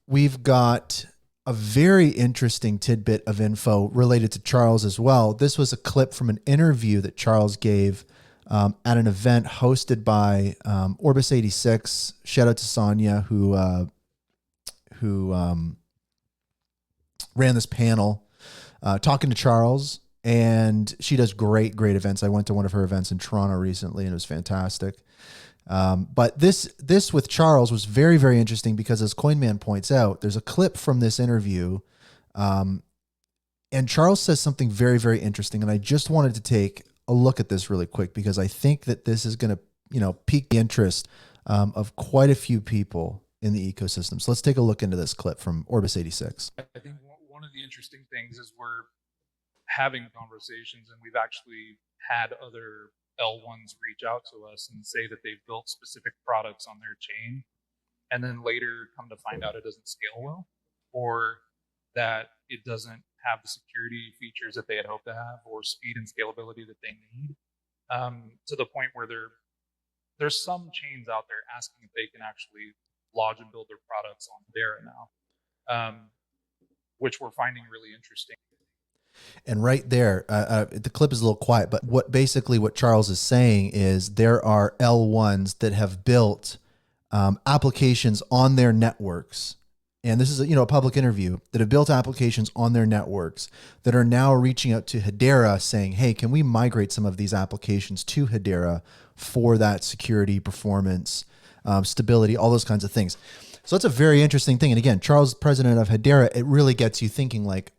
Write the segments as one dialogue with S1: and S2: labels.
S1: we've got a very interesting tidbit of info related to Charles as well. This was a clip from an interview that Charles gave at an event hosted by Orbis 86. Shout out to Sonia who ran this panel talking to Charles, and she does great events. I went to one of her events in Toronto recently, and it was fantastic. But this with Charles was very interesting because, as Coinman points out, there's a clip from this interview, and Charles says something very interesting. And I just wanted to take a look at this really quick because I think that this is going to, pique the interest of quite a few people in the ecosystem. So let's take a look into this clip from Orbis 86.
S2: I think one of the interesting things is we're having conversations, and we've actually had other L1s reach out to us and say that they've built specific products on their chain, and then later come to find out it doesn't scale well, or that it doesn't have the security features that they had hoped to have, or speed and scalability that they need, to the point where there's some chains out there asking if they can actually lodge and build their products on Hedera now, which we're finding really interesting.
S1: And right there, the clip is a little quiet, but what Charles is saying is there are L1s that have built applications on their networks. And this is a public interview, that have built applications on their networks that are now reaching out to Hedera saying, hey, can we migrate some of these applications to Hedera for that security, performance, stability, all those kinds of things. So that's a very interesting thing. And again, Charles, president of Hedera, it really gets you thinking, like,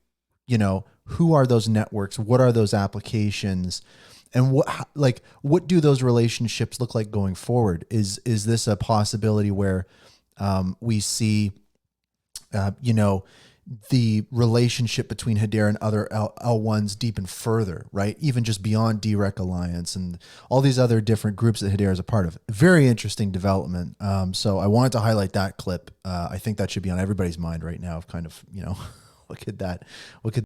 S1: who are those networks? What are those applications? And what do those relationships look like going forward? Is this a possibility where we see, the relationship between Hedera and other L1s deepen further, right? Even just beyond DREC Alliance and all these other different groups that Hedera is a part of. Very interesting development. So I wanted to highlight that clip. I think that should be on everybody's mind right now of kind of, look at that. Look at